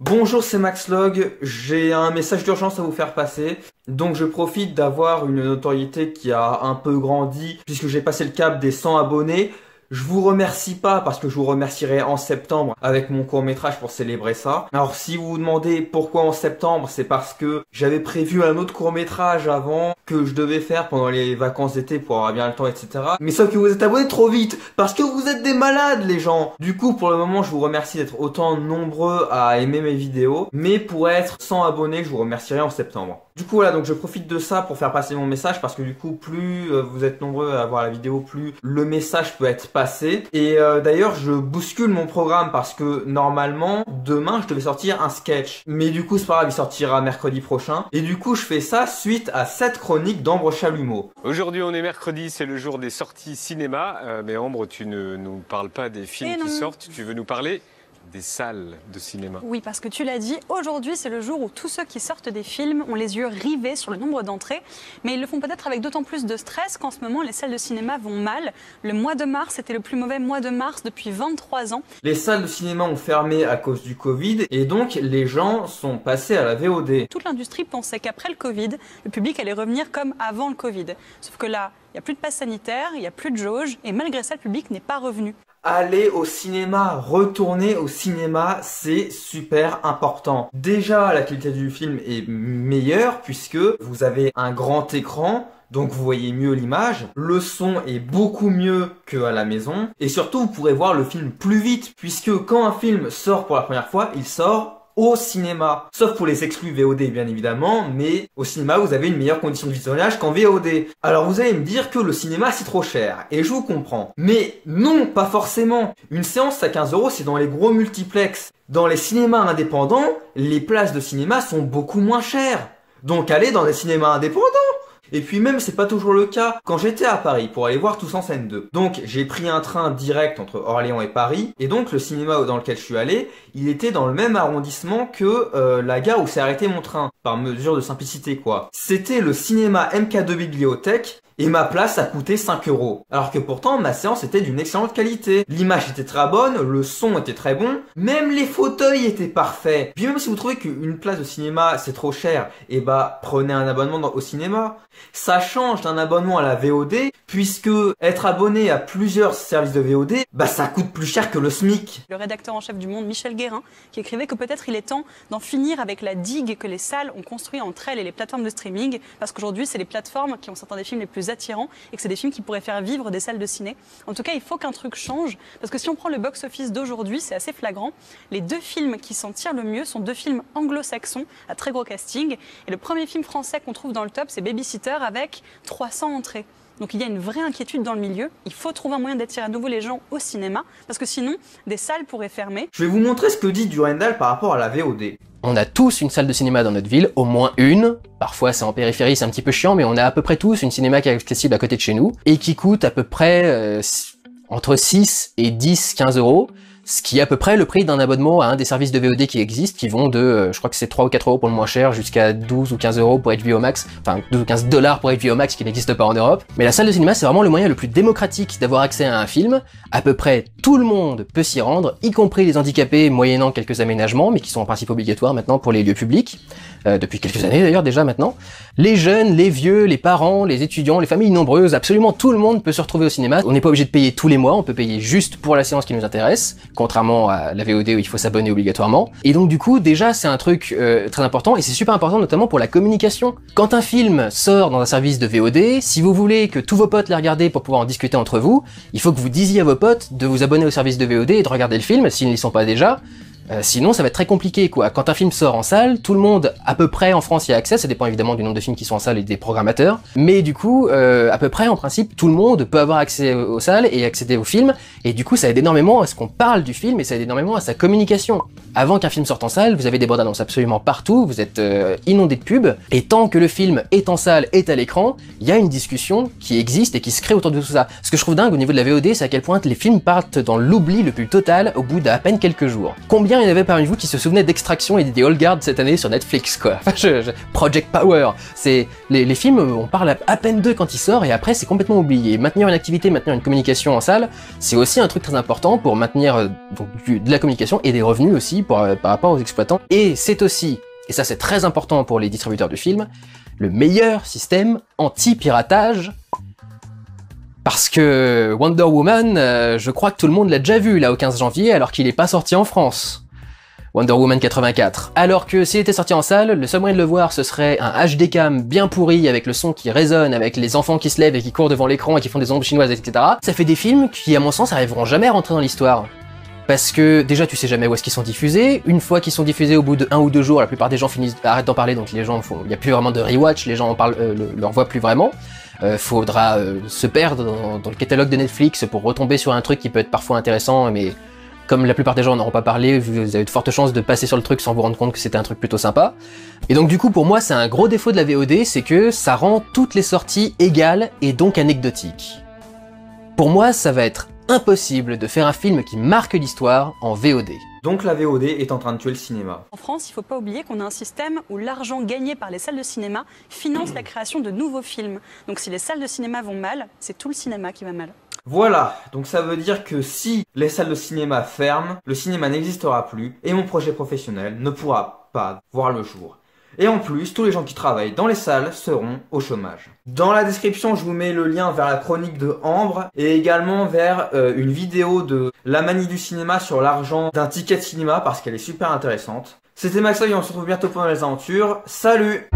Bonjour, c'est Maxlog, j'ai un message d'urgence à vous faire passer. Donc je profite d'avoir une notoriété qui a un peu grandi puisque j'ai passé le cap des 100 abonnés. Je vous remercie pas parce que je vous remercierai en septembre avec mon court-métrage pour célébrer ça. Alors si vous vous demandez pourquoi en septembre, c'est parce que j'avais prévu un autre court-métrage avant que je devais faire pendant les vacances d'été pour avoir bien le temps, etc. Mais sauf que vous êtes abonnés trop vite parce que vous êtes des malades les gens. Du coup pour le moment je vous remercie d'être autant nombreux à aimer mes vidéos. Mais pour être 100 abonnés, je vous remercierai en septembre. Du coup voilà, donc je profite de ça pour faire passer mon message parce que du coup plus vous êtes nombreux à voir la vidéo, plus le message peut être passé. Et d'ailleurs je bouscule mon programme parce que normalement demain je devais sortir un sketch. Mais du coup c'est pas grave, il sortira mercredi prochain. Et du coup je fais ça suite à cette chronique d'Ambre Chalumeau. Aujourd'hui on est mercredi, c'est le jour des sorties cinéma. Mais Ambre, tu ne nous parles pas des films qui sortent, tu veux nous parler des salles de cinéma. Oui, parce que tu l'as dit, aujourd'hui c'est le jour où tous ceux qui sortent des films ont les yeux rivés sur le nombre d'entrées, mais ils le font peut-être avec d'autant plus de stress qu'en ce moment les salles de cinéma vont mal. Le mois de mars était le plus mauvais mois de mars depuis 23 ans. Les salles de cinéma ont fermé à cause du Covid et donc les gens sont passés à la VOD. Toute l'industrie pensait qu'après le Covid, le public allait revenir comme avant le Covid. Sauf que là, il n'y a plus de passe sanitaire, il n'y a plus de jauge et malgré ça le public n'est pas revenu. Aller au cinéma, retourner au cinéma, c'est super important. Déjà, la qualité du film est meilleure puisque vous avez un grand écran, donc vous voyez mieux l'image. Le son est beaucoup mieux qu'à la maison. Et surtout, vous pourrez voir le film plus vite puisque quand un film sort pour la première fois, il sort au cinéma. Sauf pour les exclus VOD bien évidemment, mais au cinéma vous avez une meilleure condition de visionnage qu'en VOD. Alors vous allez me dire que le cinéma c'est trop cher, et je vous comprends. Mais non, pas forcément. Une séance à 15 € c'est dans les gros multiplex. Dans les cinémas indépendants, les places de cinéma sont beaucoup moins chères. Donc allez dans les cinémas indépendants. Et puis même c'est pas toujours le cas. Quand j'étais à Paris pour aller voir Tous en scène 2, donc j'ai pris un train direct entre Orléans et Paris, et donc le cinéma dans lequel je suis allé, il était dans le même arrondissement que la gare où s'est arrêté mon train, par mesure de simplicité quoi. C'était le cinéma MK2 Bibliothèque, et ma place a coûté 5 €. Alors que pourtant ma séance était d'une excellente qualité. L'image était très bonne, le son était très bon, même les fauteuils étaient parfaits. Puis même si vous trouvez qu'une place de cinéma c'est trop cher, et bah prenez un abonnement au cinéma. Ça change d'un abonnement à la VOD, puisque être abonné à plusieurs services de VOD, bah ça coûte plus cher que le SMIC. Le rédacteur en chef du Monde, Michel Guérin, qui écrivait que peut-être il est temps d'en finir avec la digue que les salles ont construit entre elles et les plateformes de streaming, parce qu'aujourd'hui c'est les plateformes qui ont certains des films les plus attirants et que c'est des films qui pourraient faire vivre des salles de ciné. En tout cas, il faut qu'un truc change, parce que si on prend le box-office d'aujourd'hui, c'est assez flagrant. Les deux films qui s'en tirent le mieux sont deux films anglo-saxons à très gros casting, et le premier film français qu'on trouve dans le top, c'est Babysitter avec 300 entrées. Donc il y a une vraie inquiétude dans le milieu. Il faut trouver un moyen d'attirer à nouveau les gens au cinéma, parce que sinon, des salles pourraient fermer. Je vais vous montrer ce que dit Durandal par rapport à la VOD. On a tous une salle de cinéma dans notre ville, au moins une. Parfois c'est en périphérie, c'est un petit peu chiant, mais on a à peu près tous une cinéma qui est accessible à côté de chez nous, et qui coûte à peu près entre 6 et 10, 15 €. Ce qui est à peu près le prix d'un abonnement à un des services de VOD qui existent, qui vont de, je crois que c'est 3 ou 4 € pour le moins cher, jusqu'à 12 ou 15 € pour HBO Max, enfin 12 ou 15 $ pour HBO Max qui n'existe pas en Europe. Mais la salle de cinéma, c'est vraiment le moyen le plus démocratique d'avoir accès à un film. À peu près tout le monde peut s'y rendre, y compris les handicapés moyennant quelques aménagements, mais qui sont en principe obligatoires maintenant pour les lieux publics, depuis quelques années d'ailleurs déjà maintenant. Les jeunes, les vieux, les parents, les étudiants, les familles nombreuses, absolument tout le monde peut se retrouver au cinéma. On n'est pas obligé de payer tous les mois, on peut payer juste pour la séance qui nous intéresse, contrairement à la VOD où il faut s'abonner obligatoirement. Et donc du coup, déjà c'est un truc très important, et c'est super important notamment pour la communication. Quand un film sort dans un service de VOD, si vous voulez que tous vos potes les regardent pour pouvoir en discuter entre vous, il faut que vous disiez à vos potes de vous abonner au service de VOD et de regarder le film s'ils n'y sont pas déjà. Sinon ça va être très compliqué quoi. Quand un film sort en salle, tout le monde à peu près en France y a accès, ça dépend évidemment du nombre de films qui sont en salle et des programmateurs, mais du coup à peu près en principe tout le monde peut avoir accès aux salles et accéder aux films, et du coup ça aide énormément à ce qu'on parle du film et ça aide énormément à sa communication. Avant qu'un film sorte en salle, vous avez des bandes annonces absolument partout, vous êtes inondé de pubs, et tant que le film est en salle, est à l'écran, il y a une discussion qui existe et qui se crée autour de tout ça. Ce que je trouve dingue au niveau de la VOD, c'est à quel point les films partent dans l'oubli le plus total au bout d'à peine quelques jours. Combien il y en avait parmi vous qui se souvenaient d'Extraction et des Old Guard cette année sur Netflix quoi. Enfin, Project Power, c'est les films, on parle à peine d'eux quand ils sortent et après c'est complètement oublié. Maintenir une activité, maintenir une communication en salle, c'est aussi un truc très important pour maintenir donc, de la communication et des revenus aussi aussi par rapport aux exploitants. Et c'est aussi, et ça c'est très important pour les distributeurs du film, le meilleur système anti-piratage. Parce que Wonder Woman, je crois que tout le monde l'a déjà vu là au 15 janvier alors qu'il n'est pas sorti en France. Wonder Woman 84. Alors que s'il était sorti en salle, le seul moyen de le voir ce serait un HD cam bien pourri avec le son qui résonne, avec les enfants qui se lèvent et qui courent devant l'écran et qui font des ombres chinoises, etc. Ça fait des films qui, à mon sens, arriveront jamais à rentrer dans l'histoire. Parce que déjà tu sais jamais où est-ce qu'ils sont diffusés, une fois qu'ils sont diffusés au bout de 1 ou 2 jours, la plupart des gens arrêtent d'en parler, donc les gens il n'y a plus vraiment de rewatch, les gens en parlent, leur voient plus vraiment. Faudra se perdre dans le catalogue de Netflix pour retomber sur un truc qui peut être parfois intéressant, mais comme la plupart des gens n'auront pas parlé, vous avez de fortes chances de passer sur le truc sans vous rendre compte que c'était un truc plutôt sympa. Et donc du coup pour moi c'est un gros défaut de la VOD, c'est que ça rend toutes les sorties égales et donc anecdotiques. Pour moi ça va être impossible de faire un film qui marque l'histoire en VOD. Donc la VOD est en train de tuer le cinéma. En France, il ne faut pas oublier qu'on a un système où l'argent gagné par les salles de cinéma finance la création de nouveaux films. Donc si les salles de cinéma vont mal, c'est tout le cinéma qui va mal. Voilà, donc ça veut dire que si les salles de cinéma ferment, le cinéma n'existera plus et mon projet professionnel ne pourra pas voir le jour. Et en plus, tous les gens qui travaillent dans les salles seront au chômage. Dans la description, je vous mets le lien vers la chronique de Ambre et également vers une vidéo de la manie du cinéma sur l'argent d'un ticket de cinéma parce qu'elle est super intéressante. C'était Maxoy et on se retrouve bientôt pour les aventures. Salut!